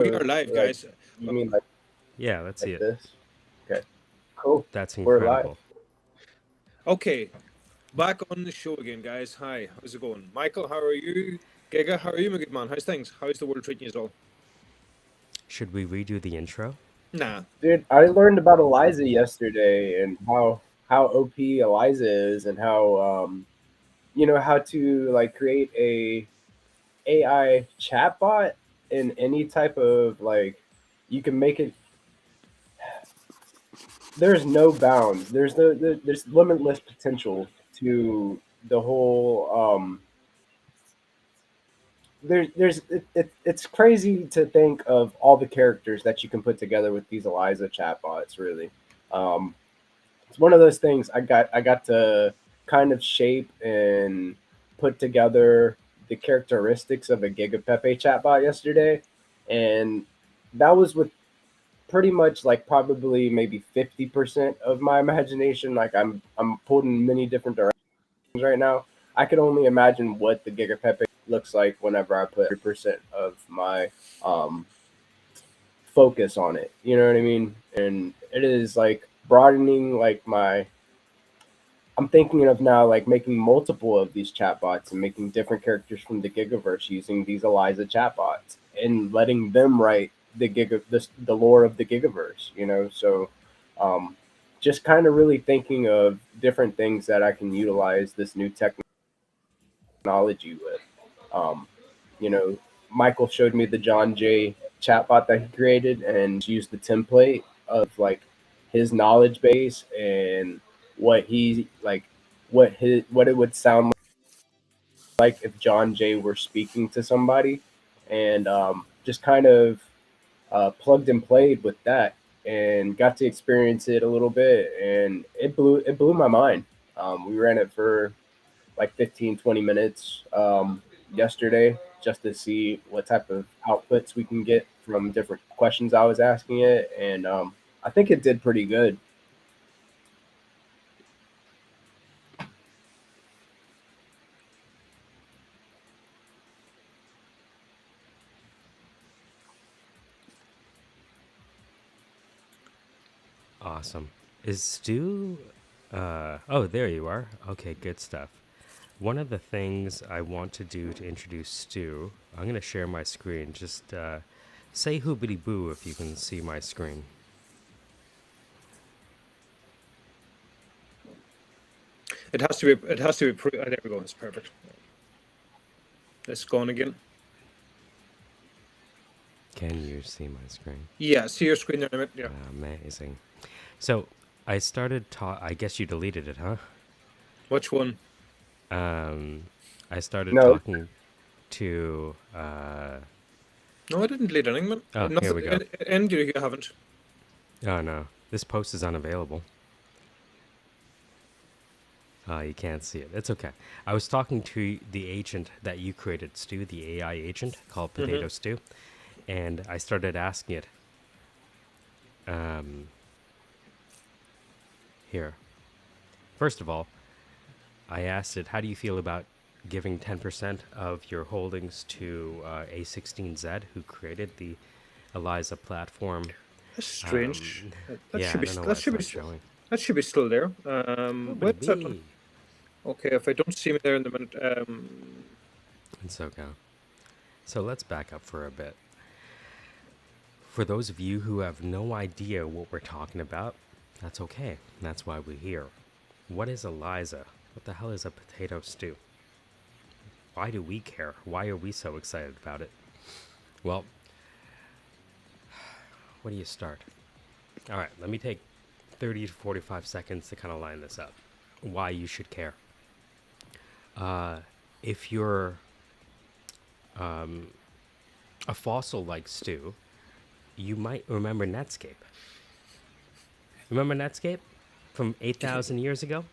We are live, Like, guys. you mean Yeah, let's see like it. this? Okay, cool. That's We're live. incredible. Okay, back on the show again, guys. Hi, how's it going? Michael, how are you? Giga, how are you, my good man? How's things? How's the world treating you all? Should we redo the intro? Nah. Dude, I learned about Eliza yesterday and how OP Eliza is and how how to like create a AI chatbot in any type of like you can make it. There's no bounds. There's limitless potential to the whole it's crazy to think of all the characters that you can put together with these Eliza chatbots. Really, um, it's one of those things I got to kind of shape and put together the characteristics of a Gigapepe chatbot yesterday, and that was with pretty much like probably maybe 50% of my imagination. Like I'm pulled in many different directions right now. I could only imagine what the Gigapepe looks like whenever I put 100% of my um, focus on it. You know what I mean? And it is like broadening like my. I'm thinking of now like making multiple of these chatbots and making different characters from the Gigaverse using these Eliza chatbots and letting them write the lore of the Gigaverse. So um, just kind of really thinking of different things that I can utilize this new technology with. Um, you know, Michael showed me the John Jay chatbot that he created and used the template of like his knowledge base and what he like what it would sound like if John Jay were speaking to somebody, and just kind of plugged and played with that and got to experience it a little bit, and it blew my mind. We ran it for like 15, 20 minutes yesterday just to see what type of outputs we can get from different questions I was asking it. And I think it did pretty good. Awesome. Is Stu? Oh, there you are. Okay, good stuff. One of the things I want to do to introduce Stu, I'm going to share my screen. Just say hoobity boo if you can see my screen. It has to be. It has to be. There we go. It's perfect. It's gone again. Can you see my screen? Yeah. See your screen there in a minute. Yeah. Amazing. So I started I guess you deleted it, huh? Which one? I started No, talking to. No, I didn't lead anything, man. Oh, here we go. Nothing. And you haven't. Oh no, this post is unavailable. You can't see it. It's okay. I was talking to the agent that you created, Stu, the AI agent called Potato Stew, and I started asking it. Here, first of all, I asked it, "How do you feel about giving 10% of your holdings to A16Z, who created the Eliza platform?" That's strange. That Yeah, should I be. don't know why That it's should not be. showing. That should be still there. Oh, but Wait it a second. be. Okay, if I don't see me there in the minute, It's okay. So let's back up for a bit. For those of you who have no idea what we're talking about, that's okay. That's why we're here. What is Eliza? What the hell is a potato stew? Why do we care? Why are we so excited about it? Well, where do you start? All right, let me take 30 to 45 seconds to kind of line this up. Why you should care. If you're a fossil like Stu, you might remember Netscape. Remember Netscape from 8,000 years ago?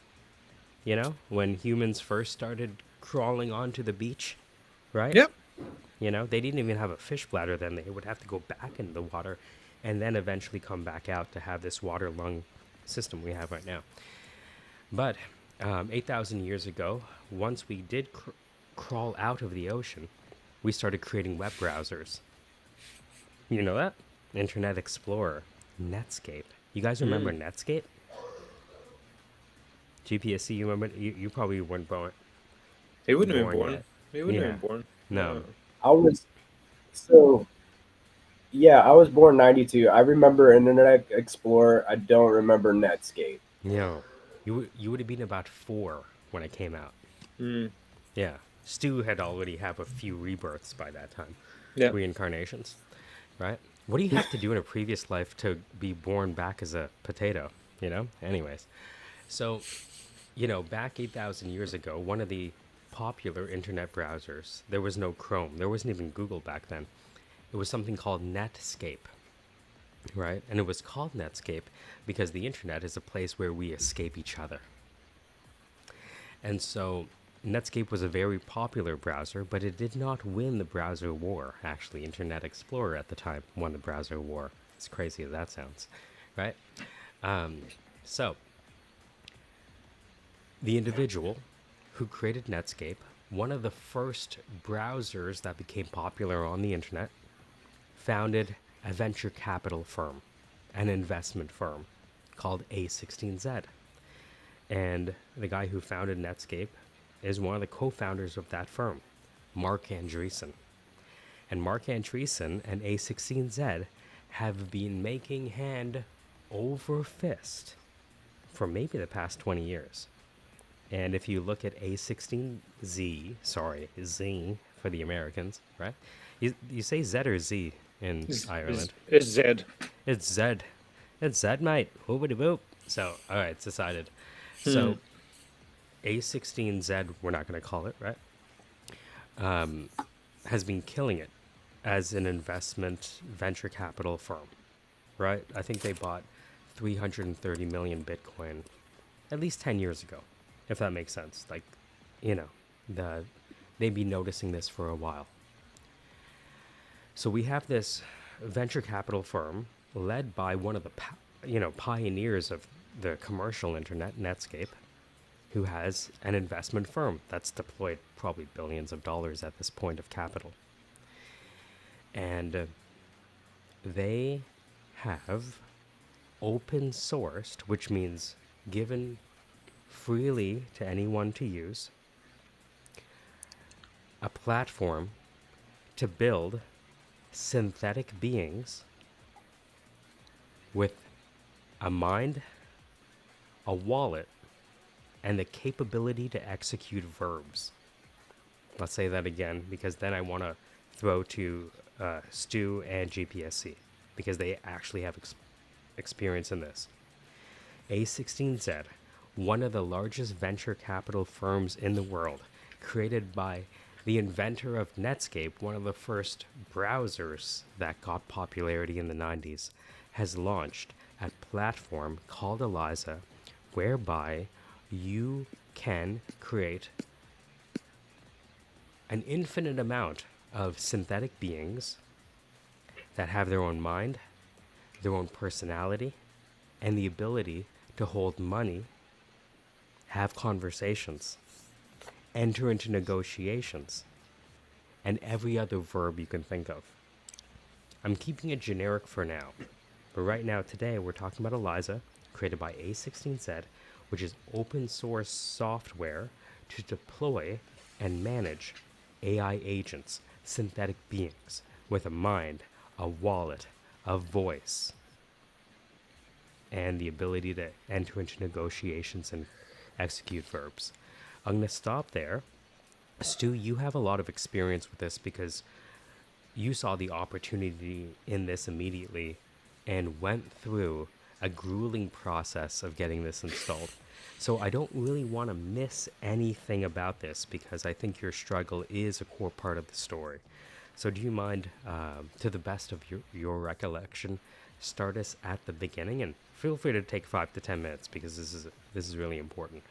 You know, when humans first started crawling onto the beach, right? yep. You know, they didn't even have a fish bladder then. They would have to go back into the water and then eventually come back out to have this water lung system we have right now. But 8,000 years ago, once we did crawl out of the ocean, we started creating web browsers. You know that? Internet Explorer, Netscape. You guys remember Netscape? GPSC, you remember? You probably weren't He wouldn't have been born born. yet. He wouldn't have Yeah. been born. No. No. I was so yeah, I was born 92. I remember Internet Explorer. I don't remember Netscape. No. You would have been about 4 when it came out. Mm. Yeah. Stu had already have a few rebirths by that time. Yeah. Reincarnations. Right? What do you have to do in a previous life to be born back as a potato? You know? Anyways. So, back 8,000 years ago, one of the popular internet browsers, there was no Chrome. There wasn't even Google back then. It was something called Netscape, right? And it was called Netscape because the internet is a place where we escape each other. And so Netscape was a very popular browser, but it did not win the browser war. Actually, Internet Explorer at the time won the browser war. As crazy as that sounds, right? So the individual who created Netscape, one of the first browsers that became popular on the internet, founded a venture capital firm, an investment firm called A16Z. And the guy who founded Netscape is one of the co-founders of that firm, Mark Andreessen. And Mark Andreessen and A16Z have been making hand over fist for maybe the past 20 years. And if you look at A16Z, sorry, Z for the Americans, right? You say Z or Z in Ireland? It's Zed. It's Z. It's Z, mate. Whoopity boop. So, all right, it's decided. So, A16Z, we're not going to call it, right? Has been killing it as an investment venture capital firm, right? I think they bought 330 million Bitcoin at least 10 years ago, if that makes sense. Like, they've been noticing this for a while. So we have this venture capital firm led by one of the pioneers of the commercial internet, Netscape, who has an investment firm that's deployed probably billions of dollars at this point of capital. And they have open sourced, which means given freely to anyone to use, a platform to build synthetic beings with a mind, a wallet, and the capability to execute verbs. Let's say that again, because then I want to throw to Stu and GPSC, because they actually have experience in this. A16Z, one of the largest venture capital firms in the world, created by the inventor of Netscape, one of the first browsers that got popularity in the 90s, has launched a platform called ELIZA, whereby you can create an infinite amount of synthetic beings that have their own mind, their own personality, and the ability to hold money, have conversations, enter into negotiations, and every other verb you can think of. I'm keeping it generic for now, but right now, today, we're talking about ELIZA, created by A16Z, which is open source software to deploy and manage AI agents, synthetic beings with a mind, a wallet, a voice, and the ability to enter into negotiations and execute verbs. I'm going to stop there. Stu, you have a lot of experience with this because you saw the opportunity in this immediately and went through a grueling process of getting this installed. So I don't really want to miss anything about this because I think your struggle is a core part of the story. So do you mind, to the best of your recollection, start us at the beginning, and feel free to take 5 to 10 minutes because this is really important,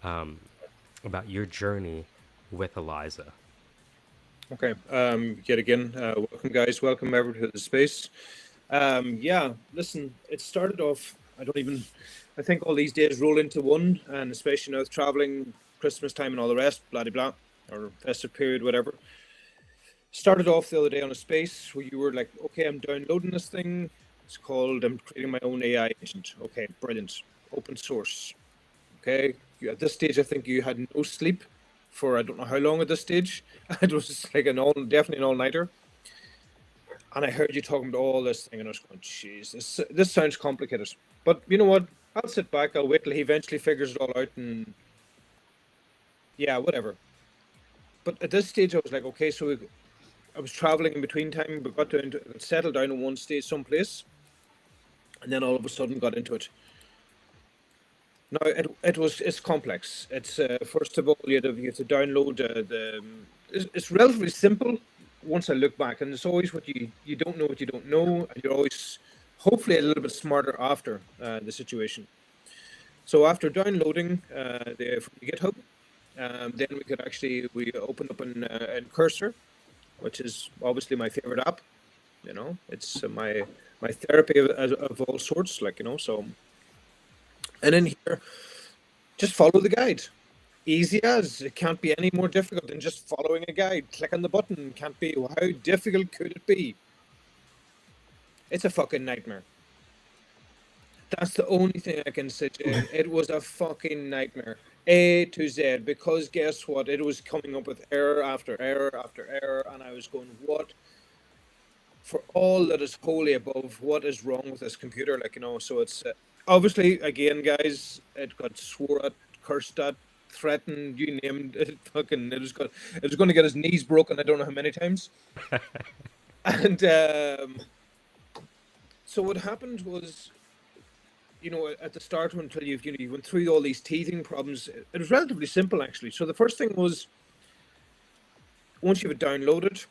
about your journey with ELIZA. Okay. Yet again, welcome guys. Welcome everyone to the space. Yeah, listen, it started off, I think all these days roll into one, and especially now with traveling, Christmas time and all the rest, blah, blah, blah, or festive period, whatever. Started off the other day on a space where you were like, okay, I'm downloading this thing. It's called, I'm creating my own AI agent. Okay, brilliant. Open source. Okay. At this stage, I think you had no sleep for I don't know how long at this stage. It was like definitely an all-nighter. And I heard you talking about all this thing, and I was going, "Jeez, this sounds complicated." But you know what? I'll sit back. I'll wait till he eventually figures it all out, and yeah, whatever. But at this stage, I was like, okay, so I was traveling in between time, but got to settle down in one stage someplace, and then all of a sudden got into it. Now it's complex. It's first of all you have to download it's relatively simple once I look back, and it's always what you don't know what you don't know, and you're always hopefully a little bit smarter after the situation. So after downloading from GitHub, then we opened up in Cursor, which is obviously my favorite app. You know, it's my therapy of all sorts, like, you know. So, and in here, just follow the guide. Easy as. It can't be any more difficult than just following a guide. Click on the button. Can't be. How difficult could it be? It's a fucking nightmare. That's the only thing I can say. It was a fucking nightmare. A to Z. Because guess what? It was coming up with error after error after error, and I was going, what? For all that is wholly above, what is wrong with this computer? Like, you know, so it's obviously, again, guys, it got swore at, cursed at, threatened, you named it. Fucking, it was going to get his knees broken. I don't know how many times. And so what happened was, you know, at the start, until you went through all these teething problems, it was relatively simple actually. So the first thing was, once you have it downloaded,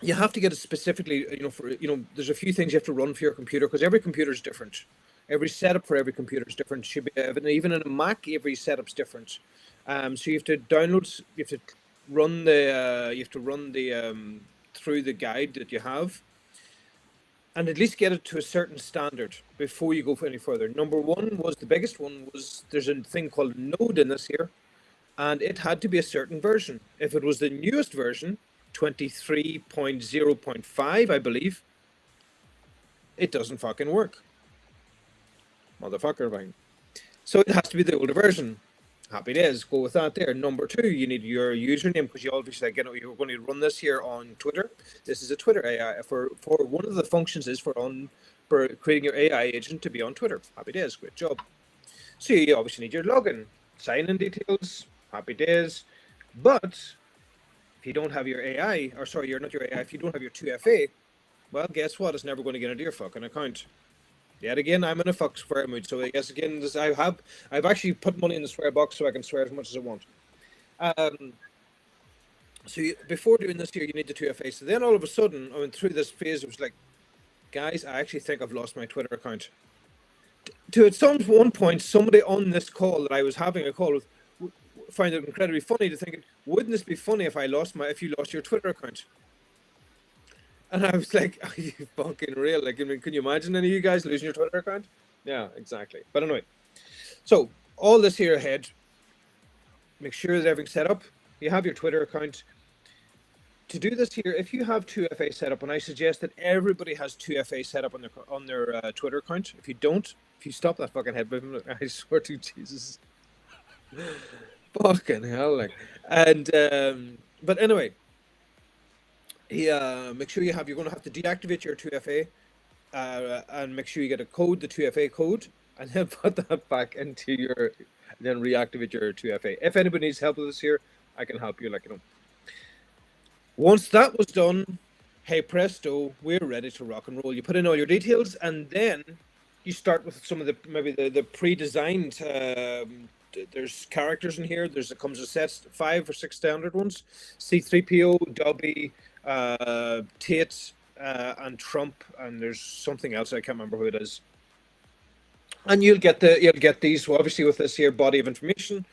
you have to get it specifically, you know, for, you know, there's a few things you have to run for your computer, because every computer is different. Every setup for every computer is different. Should be even in a Mac, every setup's different. So you have to download, you have to run the through the guide that you have, and at least get it to a certain standard before you go for any further. Number one was, the biggest one was, there's a thing called Node in this here, and it had to be a certain version. If it was the newest version, 23.0.5, I believe, it doesn't fucking work. Motherfucker, right? So it has to be the older version. Happy days, go with that there. Number two, you need your username, because you obviously, like, you know, you're going to run this here on Twitter. This is a Twitter AI. For one of the functions is for creating your AI agent to be on Twitter. Happy days, great job. So you obviously need your login, sign-in details. Happy days. But if you don't have your AI, or sorry, you're not your AI, if you don't have your 2FA, well, guess what? It's never going to get into your fucking account. Yet again, I'm in a fuck swear mood. So I guess again, I've actually put money in the swear box so I can swear as much as I want. Before doing this here, you need the 2FA. So then all of a sudden, I went through this phase. It was like, guys, I actually think I've lost my Twitter account. At some one point, somebody on this call that I was having a call with found it incredibly funny to think, wouldn't this be funny if you lost your Twitter account? And I was like, are you fucking real? Like, I mean, can you imagine any of you guys losing your Twitter account? Yeah, exactly. But anyway, so all this here ahead, make sure that everything's set up. You have your Twitter account. To do this here, if you have 2FA set up, and I suggest that everybody has 2FA set up on their Twitter account. If you don't, if you stop that fucking head movement, I swear to Jesus. Fucking hell, like. And but anyway, make sure you're going to have to deactivate your 2FA, and make sure you get a code, the 2FA code, and then put that back into your, then reactivate your 2FA. If anybody needs help with this here, I can help you, like, you know. Once that was done, hey presto, we're ready to rock and roll. You put in all your details, and then you start with some of the pre-designed. There's characters in here. It comes with sets, 5 or 6 standard ones. C3PO, Dobby, Tate, and Trump, and there's something else I can't remember who it is. And you'll get these. So obviously, with this here body of information,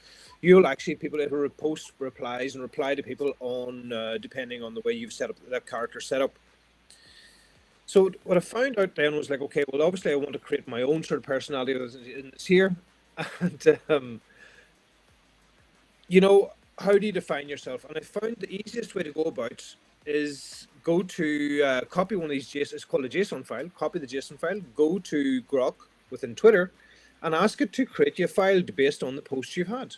you'll actually people who post replies and reply to people on depending on the way you've set up that character setup. So what I found out then was like, okay, well, obviously I want to create my own sort of personality in this here, and you know, how do you define yourself? And I found the easiest way to go about is go to copy one of these JSON. It's called a JSON file. Copy the JSON file. Go to Grok within Twitter, and ask it to create you a file based on the posts you've had.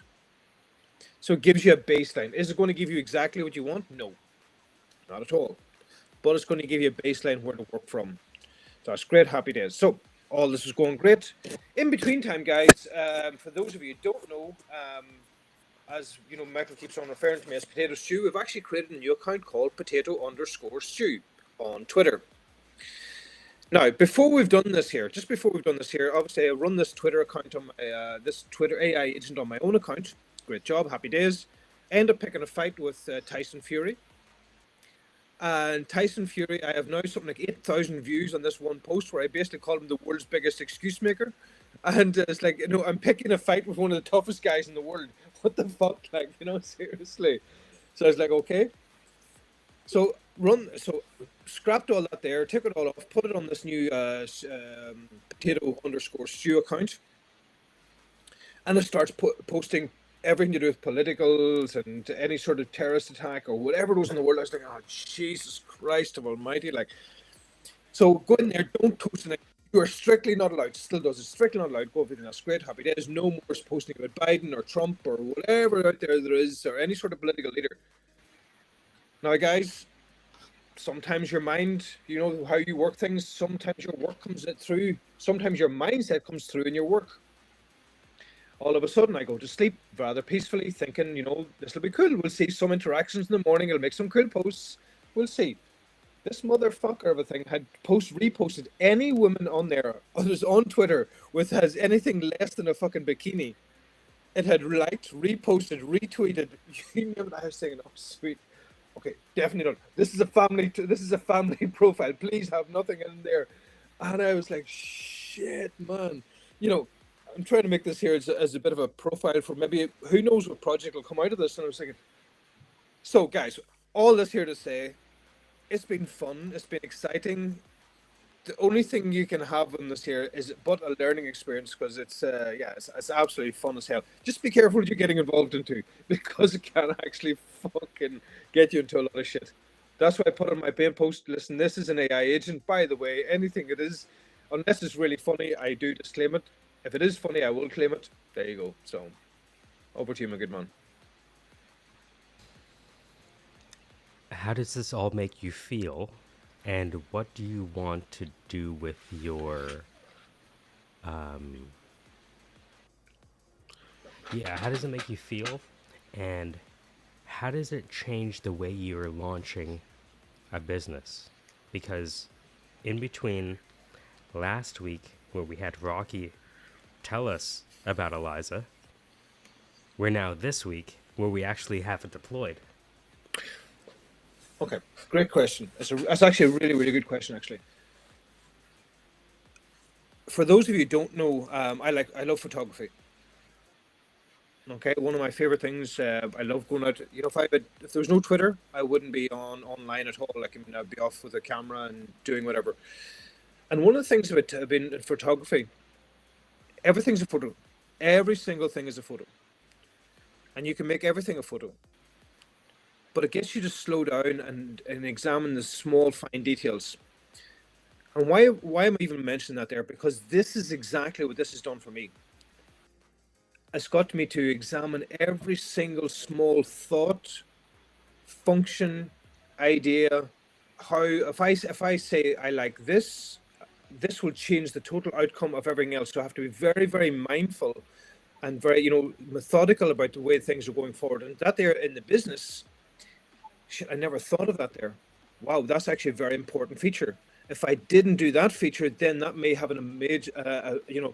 So it gives you a baseline. Is it going to give you exactly what you want? No, not at all. But it's going to give you a baseline where to work from. So that's great. Happy days. So all this is going great. In between time, guys, for those of you who don't know, as you know, Michael keeps on referring to me as Potato Stew, we've actually created a new account called Potato_Stew on Twitter. Now, before we've done this here, obviously I run this Twitter account on my this Twitter AI agent on my own account. Great job, happy days. End up picking a fight with Tyson Fury. And Tyson Fury, I have now something like 8,000 views on this one post where I basically call him the world's biggest excuse maker. And it's like, you know, I'm picking a fight with one of the toughest guys in the world. What the fuck? Like, you know, seriously. So I was like, okay. So scrapped all that there, took it all off, put it on this new Potato_Stew account. And it starts posting everything to do with politicals and any sort of terrorist attack or whatever it was in the world. I was like, oh, Jesus Christ of Almighty. Like, so go in there, don't post anything. You are strictly not allowed. Still does it. Strictly not allowed. Go everything. That's great. Happy days. No more posting about Biden or Trump or whatever out there is, or any sort of political leader. Now, guys, sometimes your mind, you know how you work things. Sometimes your work comes through. Sometimes your mindset comes through in your work. All of a sudden, I go to sleep rather peacefully, thinking, you know, this will be cool. We'll see some interactions in the morning. I'll make some cool posts. We'll see. This motherfucker of a thing had reposted any woman on there, others on Twitter, with has anything less than a fucking bikini. It had liked, reposted, retweeted. You know what I was saying? Oh, sweet. Okay, definitely not. This is a family profile. Please have nothing in there. And I was like, shit, man. You know, I'm trying to make this here as a bit of a profile for maybe who knows what project will come out of this. And I was thinking, so guys, all this here to say, it's been fun. It's been exciting. The only thing you can have in this here is but a learning experience, because it's absolutely fun as hell. Just be careful what you're getting involved into, because it can actually fucking get you into a lot of shit. That's why I put on my main post, listen, this is an AI agent. By the way, anything it is, unless it's really funny, I do disclaim it. If it is funny, I will claim it. There you go. So, over to you, my good man. How does this all make you feel? And what do you want to do with your... how does it make you feel? And how does it change the way you're launching a business? Because in between last week, where we had Rocky tell us about Eliza, we're now this week where we actually have it deployed. Okay, great question. That's actually a really, really good question, actually. For those of you who don't know, I love photography. Okay, one of my favorite things. I love going out. You know, if there was no Twitter, I wouldn't be online at all. Like, I mean, I'd be off with a camera and doing whatever. And one of the things about being in photography, everything's a photo. Every single thing is a photo, and you can make everything a photo. But it gets you to slow down and examine the small, fine details. And why am I even mentioning that there? Because this is exactly what this has done for me. It's got me to examine every single small thought, function, idea. How if I say I like this will change the total outcome of everything else. So I have to be very, very mindful and very, you know, methodical about the way things are going forward. And that there in the business, shit, I never thought of that there. Wow, that's actually a very important feature. If I didn't do that feature, then that may have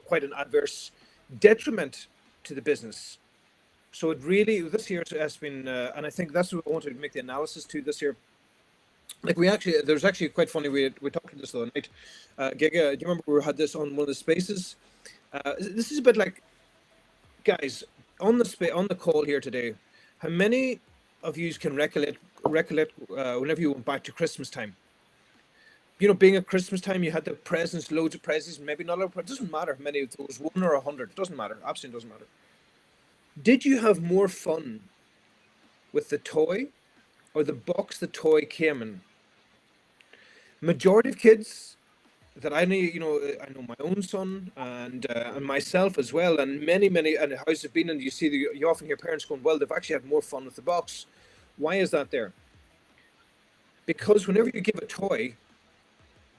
quite an adverse detriment to the business. So it really, this year has been, and I think that's what I wanted to make the analysis to this year. Like there's actually quite funny, we talked about this the other night. Giga, do you remember we had this on one of the spaces? This is a bit like, guys, on the call here today, how many of you can recollect whenever you went back to Christmas time? You know, being at Christmas time, you had the presents, loads of presents, maybe not a lot. It doesn't matter how many, if it was 1 or 100, it doesn't matter, absolutely doesn't matter. Did you have more fun with the toy or the box the toy came in. Majority of kids that I know, I know my own son and myself as well, and many and houses have been, and you often hear parents going, well, they've actually had more fun with the box. Why is that there? Because whenever you give a toy,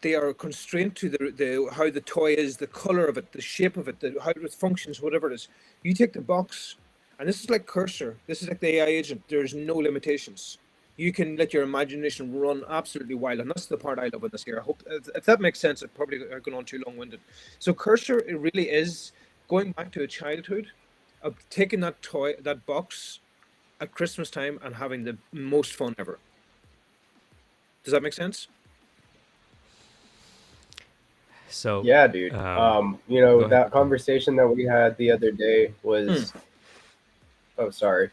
they are constrained to the how the toy is, the color of it, the shape of it, how it functions, whatever it is. You take the box, and this is like Cursor. This is like the AI agent. There's no limitations. You can let your imagination run absolutely wild, and that's the part I love in this here. I hope if that makes sense. I've probably gone on too long-winded. So Cursor, it really is going back to a childhood of taking that toy, that box, at Christmas time and having the most fun ever. Does that make sense? So, Yeah, dude. go ahead. That conversation that we had the other day was, oh, sorry,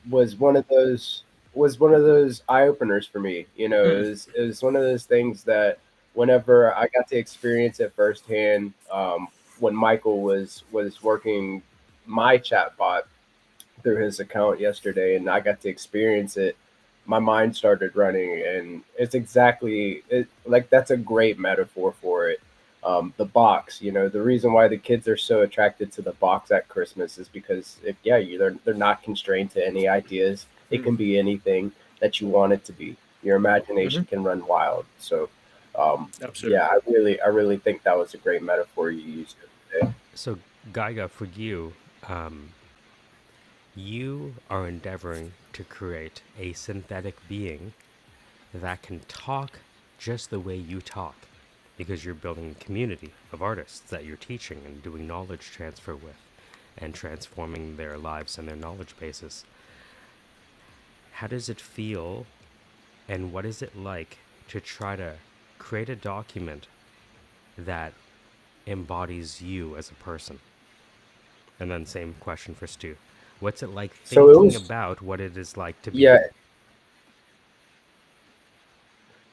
was one of those eye openers for me. It was one of those things that whenever I got to experience it firsthand, when Michael was working my chatbot through his account yesterday, and I got to experience it, my mind started running, and it's exactly like that's a great metaphor for it. The box, the reason why the kids are so attracted to the box at Christmas is because they're not constrained to any ideas. It can be anything that you want it to be. Your imagination can run wild. So, Absolutely. yeah, I really think that was a great metaphor you used today. So, Gaiga, for you, you are endeavoring to create a synthetic being that can talk just the way you talk, because you're building a community of artists that you're teaching and doing knowledge transfer with and transforming their lives and their knowledge bases. How does it feel, and what is it like to try to create a document that embodies you as a person? And then same question for Stu. What's it like So it thinking was, about what it is like to be yeah. you?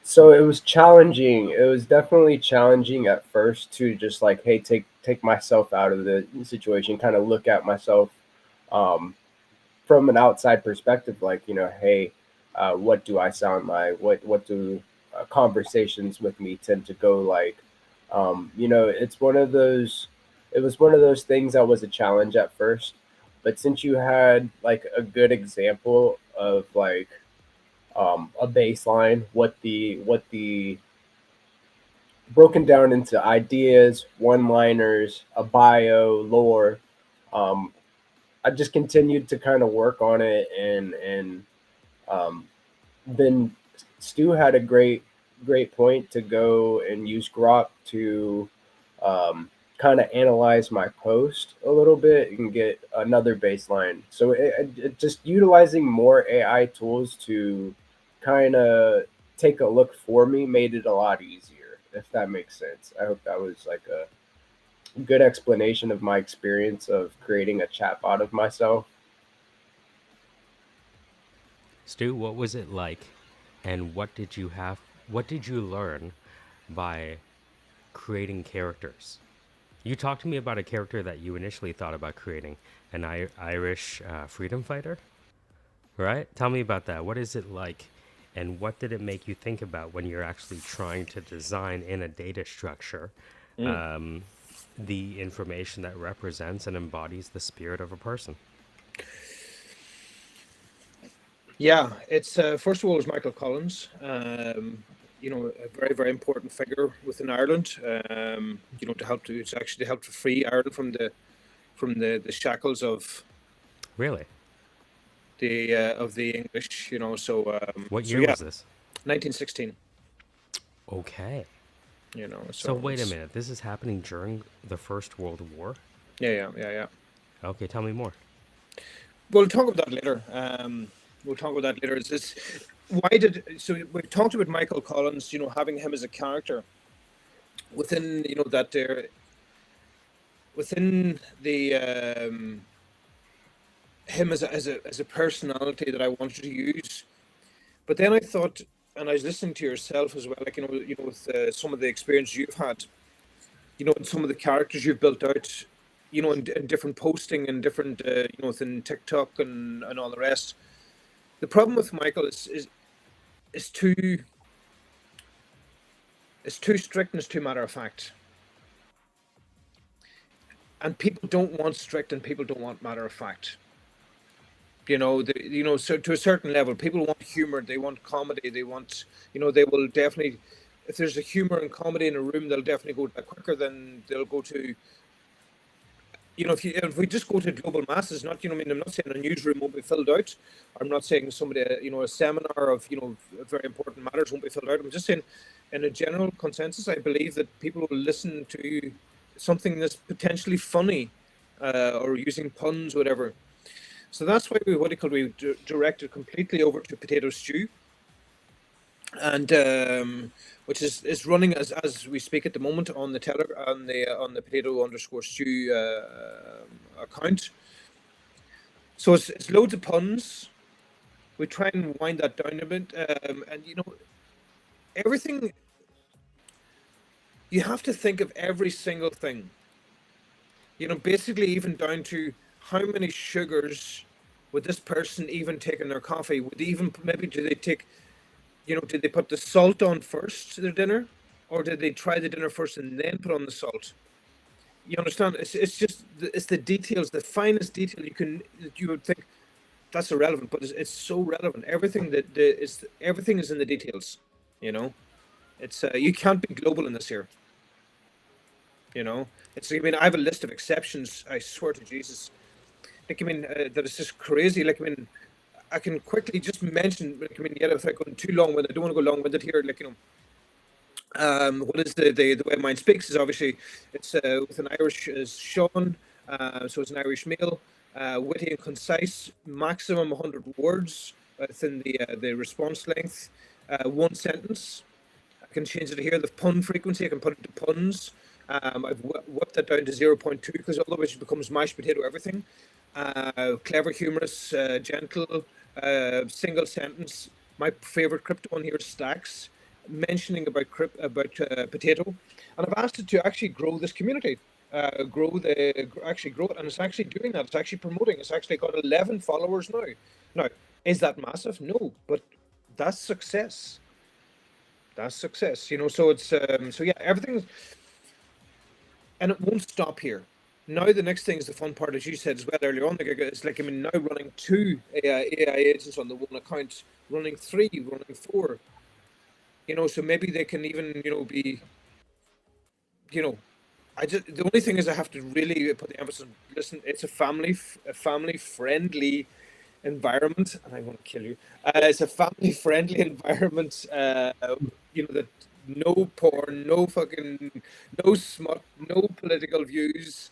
So it was challenging. It was definitely challenging at first to just like, hey, take myself out of the situation, kind of look at myself um, from an outside perspective, like, hey, what do I sound like? What do conversations with me tend to go like? It's one of those. It was one of those things that was a challenge at first, but since you had like a good example of like a baseline, what the broken down into ideas, one-liners, a bio, lore. Um, I just continued to kind of work on it, and um, then Stu had a great point to go and use Grok to kind of analyze my post a little bit and get another baseline. So it just utilizing more AI tools to kind of take a look for me made it a lot easier, if that makes sense. I hope that was like a good explanation of my experience of creating a chatbot of myself. Stu, what was it like, and what did you learn by creating characters? You talked to me about a character that you initially thought about creating, an Irish freedom fighter, right? Tell me about that. What is it like, and what did it make you think about when you're actually trying to design in a data structure um, the information that represents and embodies the spirit of a person? Yeah, it's first of all, it's Michael Collins. A very, very important figure within Ireland. It's actually helped to free Ireland from the shackles Really? the English. What So year yeah, was this? 1916. Okay. So So wait a it's minute. This is happening during the First World War? yeah. Okay, tell me more. We'll talk about that later. We'll talk about that later. We talked about Michael Collins, having him as a character within, that there within the him as a personality that I wanted to use. But then I thought, and I was listening to yourself as well, like with some of the experience you've had, and some of the characters you've built out, in different posting and different, within TikTok and all the rest. the problem with Michael is too strict and it's too matter of fact. And people don't want strict and people don't want matter of fact. So to a certain level, people want humor, they want comedy, they want, they will definitely, if there's a humor and comedy in a room, they'll definitely go to that quicker than they'll go to, if we just go to global masses, not, I mean, I'm not saying a newsroom won't be filled out. I'm not saying somebody, a seminar of, very important matters won't be filled out. I'm just saying, in a general consensus, I believe that people will listen to something that's potentially funny, or using puns, whatever. So that's why we directed completely over to potato stew, and which is running as we speak at the moment on the on the potato_stew account. So it's loads of puns. We try and wind that down a bit, and everything. You have to think of every single thing. Basically even down to how many sugars would this person even take in their coffee? Maybe do they take, did they put the salt on first to their dinner, or did they try the dinner first and then put on the salt? You understand? It's just it's the details, the finest detail you would think that's irrelevant, but it's so relevant. Everything everything is in the details. It's you can't be global in this here. It's, I mean, I have a list of exceptions. I swear to Jesus. Like, I mean, that is just crazy. Like, I mean, I can quickly just mention. Like, I mean, yeah, without going too long winded, I don't want to go long winded here. Like, what is the way mine speaks is obviously it's with an Irish Sean, so it's an Irish male, witty and concise, maximum 100 words within the response length, one sentence. I can change it here. The pun frequency, I can put it to puns. I've whipped that down to 0.2 because otherwise it becomes mashed potato everything. Clever, humorous, gentle, single sentence. My favorite crypto one here is stacks, mentioning about potato, and I've asked it to actually grow this community, grow it, and it's actually doing that. It's actually promoting. It's actually got 11 followers now. Now, is that massive? No, but that's success. That's success. So it's so yeah, everything. And it won't stop here. Now the next thing is the fun part, as you said as well earlier on. It's like, I mean, now running 2 AI agents on the one account, running 3, running 4. So maybe they can even, be, the only thing is I have to really put the emphasis on, listen, it's a family friendly environment, and I want to kill you. It's a family friendly environment, that no porn, no smut, no political views,